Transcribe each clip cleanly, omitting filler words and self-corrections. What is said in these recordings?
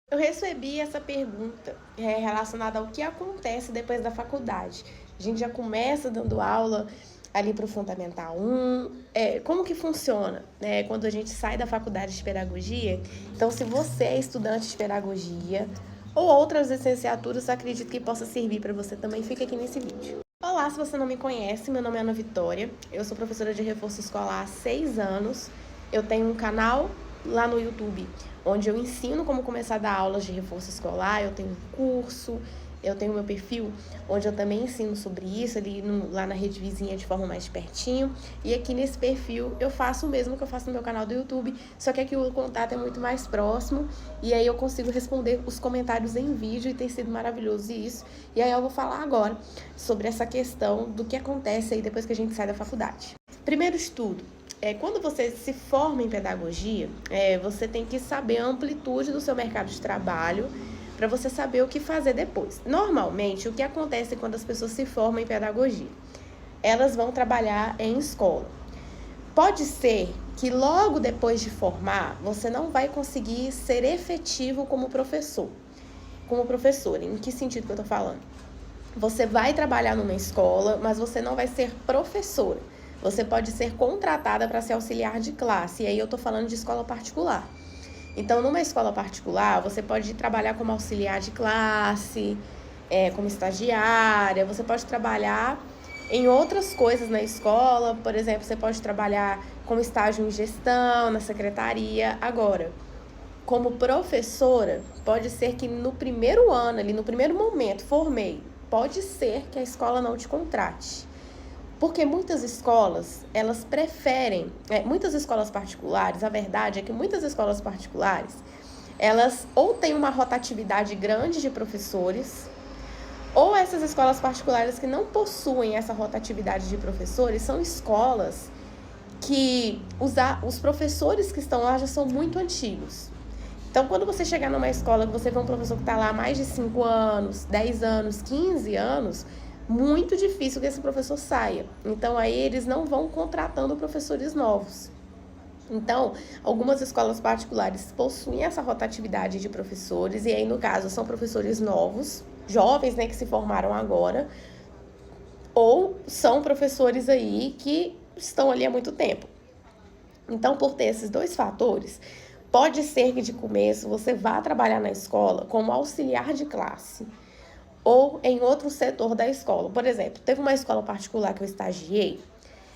Eu recebi essa pergunta relacionada ao que acontece depois da faculdade. A gente já começa dando aula ali para o Fundamental 1. Como que funciona, né, quando a gente sai da faculdade de pedagogia? Então, se você é estudante de pedagogia ou outras licenciaturas, acredito que possa servir para você também, fica aqui nesse vídeo. Olá, se você não me conhece, meu nome é Ana Vitória, eu sou professora de reforço escolar há 6 anos, eu tenho um canal lá no YouTube, onde eu ensino como começar a dar aulas de reforço escolar, eu tenho um curso, eu tenho meu perfil, onde eu também ensino sobre isso, lá na rede vizinha de forma mais pertinho, e aqui nesse perfil eu faço o mesmo que eu faço no meu canal do YouTube, só que aqui o contato é muito mais próximo, e aí eu consigo responder os comentários em vídeo, e tem sido maravilhoso isso, e aí eu vou falar agora sobre essa questão do que acontece aí depois que a gente sai da faculdade. Primeiro de tudo, quando você se forma em pedagogia, você tem que saber a amplitude do seu mercado de trabalho para você saber o que fazer depois. Normalmente, o que acontece quando as pessoas se formam em pedagogia? Elas vão trabalhar em escola. Pode ser que logo depois de formar, você não vai conseguir ser efetivo como professor. Como professora, em que sentido que eu estou falando? Você vai trabalhar numa escola, mas você não vai ser professora. Você pode ser contratada para ser auxiliar de classe, e aí eu tô falando de escola particular. Então, numa escola particular, você pode trabalhar como auxiliar de classe, como estagiária, você pode trabalhar em outras coisas na escola, por exemplo, você pode trabalhar como estágio em gestão, na secretaria. Agora, como professora, pode ser que no primeiro ano, ali no primeiro momento, formei, pode ser que a escola não te contrate. Porque muitas escolas, elas preferem, muitas escolas particulares, a verdade é que muitas escolas particulares, elas ou têm uma rotatividade grande de professores, ou essas escolas particulares que não possuem essa rotatividade de professores, são escolas que os professores que estão lá já são muito antigos. Então, quando você chegar numa escola que você vê um professor que está lá há mais de 5 anos, 10 anos, 15 anos, muito difícil que esse professor saia. Então, aí eles não vão contratando professores novos. Então, algumas escolas particulares possuem essa rotatividade de professores, e aí, no caso, são professores novos, jovens, né, que se formaram agora, ou são professores aí que estão ali há muito tempo. Então, por ter esses dois fatores, pode ser que de começo você vá trabalhar na escola como auxiliar de classe ou em outro setor da escola. Por exemplo, teve uma escola particular que eu estagiei,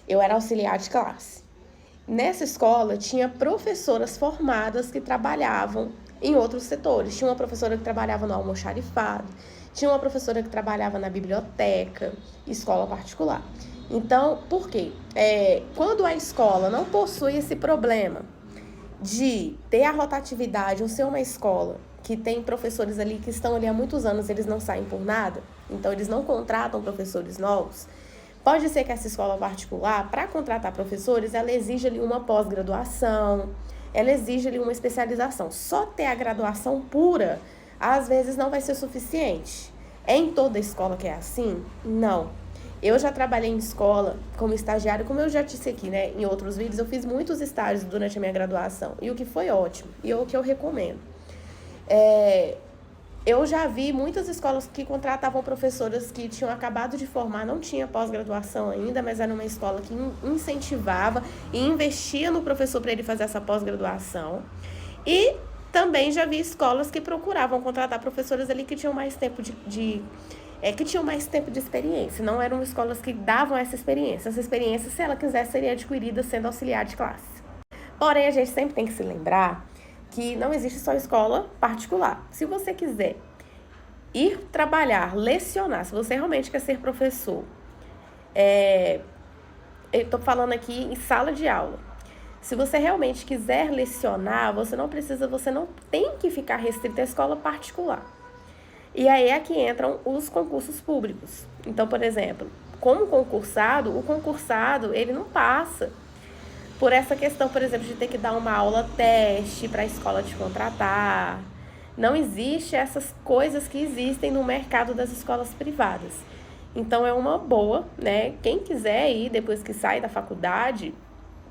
eu era auxiliar de classe. Nessa escola tinha professoras formadas que trabalhavam em outros setores. Tinha uma professora que trabalhava no almoxarifado, tinha uma professora que trabalhava na biblioteca, escola particular. Então, por quê? Quando a escola não possui esse problema de ter a rotatividade ou ser uma escola que tem professores ali que estão ali há muitos anos, eles não saem por nada, então eles não contratam professores novos, pode ser que essa escola particular, para contratar professores, ela exige ali uma pós-graduação, ela exige ali uma especialização. Só ter a graduação pura, às vezes, não vai ser suficiente. É em toda escola que é assim? Não. Eu já trabalhei em escola como estagiário, como eu já disse aqui, né, em outros vídeos, eu fiz muitos estágios durante a minha graduação, e o que foi ótimo, e o que eu recomendo. Eu já vi muitas escolas que contratavam professoras que tinham acabado de formar, não tinha pós-graduação ainda, mas era uma escola que incentivava e investia no professor para ele fazer essa pós-graduação. E também já vi escolas que procuravam contratar professoras ali que tinham mais tempo que tinham mais tempo de experiência. Não eram escolas que davam essa experiência. Essa experiência, se ela quisesse, seria adquirida sendo auxiliar de classe. Porém, a gente sempre tem que se lembrar que não existe só escola particular. Se você quiser ir trabalhar, lecionar, se você realmente quer ser professor, eu estou falando aqui em sala de aula. Se você realmente quiser lecionar, você não tem que ficar restrito à escola particular. E aí é que entram os concursos públicos. Então, por exemplo, como concursado, o concursado, ele não passa por essa questão, por exemplo, de ter que dar uma aula teste para a escola te contratar. Não existe essas coisas que existem no mercado das escolas privadas. Então, é uma boa, né? Quem quiser ir, depois que sai da faculdade,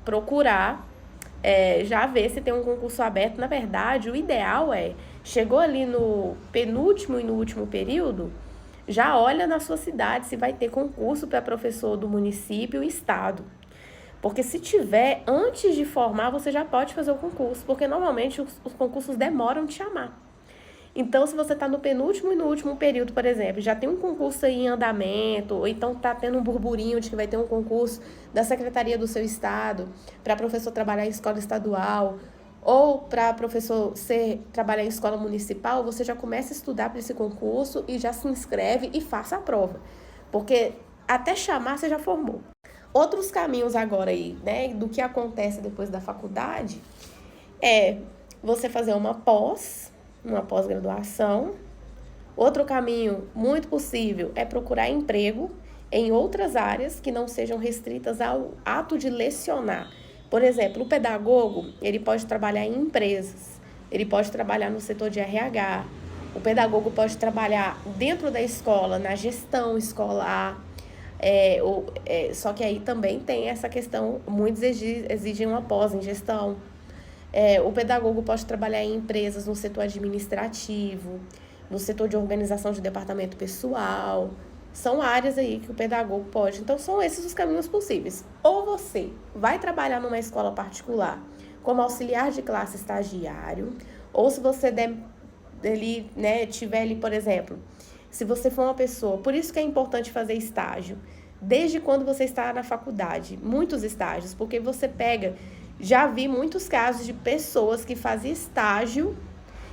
procurar já ver se tem um concurso aberto. Na verdade, o ideal é Chegou ali no penúltimo e no último período, já olha na sua cidade se vai ter concurso para professor do município e estado. Porque se tiver, antes de formar, você já pode fazer o concurso, porque normalmente os concursos demoram de chamar. Então, se você está no penúltimo e no último período, por exemplo, já tem um concurso aí em andamento, ou então está tendo um burburinho de que vai ter um concurso da secretaria do seu estado para professor trabalhar em escola estadual, ou para professor trabalhar em escola municipal, você já começa a estudar para esse concurso e já se inscreve e faça a prova. Porque até chamar você já formou. Outros caminhos agora aí, né, do que acontece depois da faculdade é você fazer uma pós-graduação. Outro caminho muito possível é procurar emprego em outras áreas que não sejam restritas ao ato de lecionar. Por exemplo, o pedagogo, ele pode trabalhar em empresas, ele pode trabalhar no setor de RH, o pedagogo pode trabalhar dentro da escola, na gestão escolar. Só que aí também tem essa questão, muitos exigem uma pós em gestão. O pedagogo pode trabalhar em empresas no setor administrativo, no setor de organização de departamento pessoal. São áreas aí que o pedagogo pode. Então, são esses os caminhos possíveis. Ou você vai trabalhar numa escola particular como auxiliar de classe estagiário, ou se você tiver ali, por exemplo, se você for uma pessoa, por isso que é importante fazer estágio, desde quando você está na faculdade, muitos estágios, porque você pega, já vi muitos casos de pessoas que fazem estágio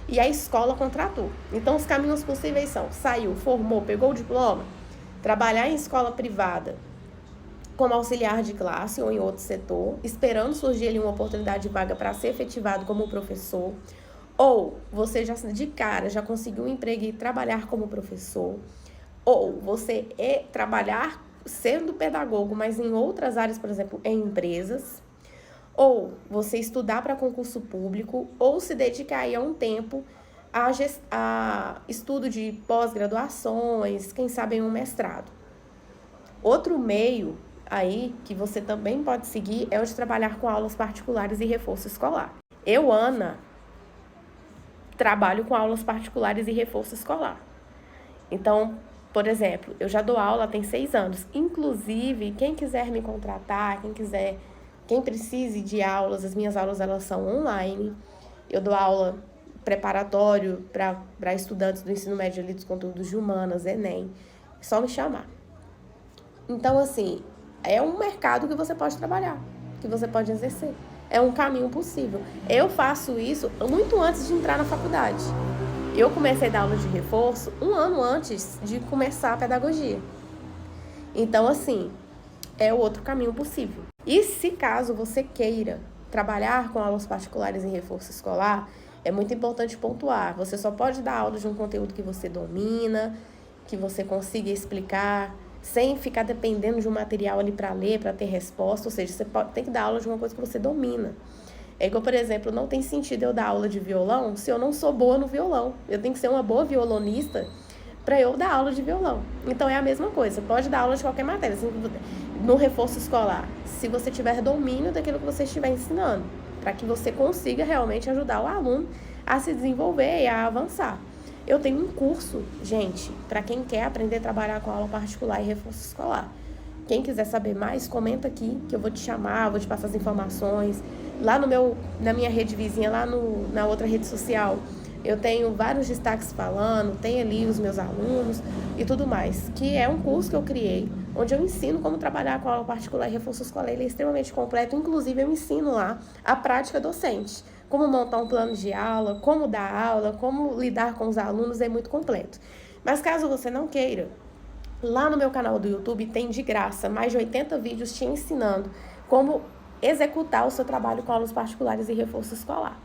e a escola contratou. Então, os caminhos possíveis são, saiu, formou, pegou o diploma, trabalhar em escola privada como auxiliar de classe ou em outro setor, esperando surgir ali uma oportunidade de vaga para ser efetivado como professor. Ou você já de cara já conseguiu um emprego e trabalhar como professor, ou você trabalhar sendo pedagogo, mas em outras áreas, por exemplo, em empresas, ou você estudar para concurso público, ou se dedicar aí a um tempo a estudo de pós-graduações, quem sabe em um mestrado. Outro meio aí que você também pode seguir é o de trabalhar com aulas particulares e reforço escolar. Eu, Ana, trabalho com aulas particulares e reforço escolar. Então, por exemplo, eu já dou aula tem 6 anos. Inclusive, quem quiser me contratar, quem precise de aulas, as minhas aulas elas são online. Eu dou aula preparatório para estudantes do ensino médio ali dos conteúdos de humanas, Enem. É só me chamar. Então, assim, é um mercado que você pode trabalhar, que você pode exercer. É um caminho possível. Eu faço isso muito antes de entrar na faculdade. Eu comecei a dar aula de reforço 1 ano antes de começar a pedagogia. Então, assim, é o outro caminho possível. E se caso você queira trabalhar com aulas particulares em reforço escolar, é muito importante pontuar. Você só pode dar aula de um conteúdo que você domina, que você consiga explicar, sem ficar dependendo de um material ali para ler, para ter resposta. Ou seja, você tem que dar aula de uma coisa que você domina. É igual, por exemplo, não tem sentido eu dar aula de violão se eu não sou boa no violão. Eu tenho que ser uma boa violonista para eu dar aula de violão. Então, é a mesma coisa. Você pode dar aula de qualquer matéria. Assim, no reforço escolar, se você tiver domínio daquilo que você estiver ensinando, para que você consiga realmente ajudar o aluno a se desenvolver e a avançar. Eu tenho um curso, gente, para quem quer aprender a trabalhar com aula particular e reforço escolar. Quem quiser saber mais, comenta aqui, que eu vou te chamar, vou te passar as informações. Lá na minha rede vizinha, lá na outra rede social, eu tenho vários destaques falando, tem ali os meus alunos e tudo mais, que é um curso que eu criei, onde eu ensino como trabalhar com aula particular e reforço escolar. Ele é extremamente completo, inclusive eu ensino lá a prática docente. Como montar um plano de aula, como dar aula, como lidar com os alunos, é muito completo. Mas caso você não queira, lá no meu canal do YouTube tem de graça mais de 80 vídeos te ensinando como executar o seu trabalho com aulas particulares e reforço escolar.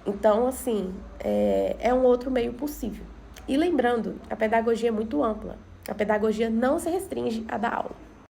Então, assim, é um outro meio possível. E lembrando, a pedagogia é muito ampla. A pedagogia não se restringe a dar aula.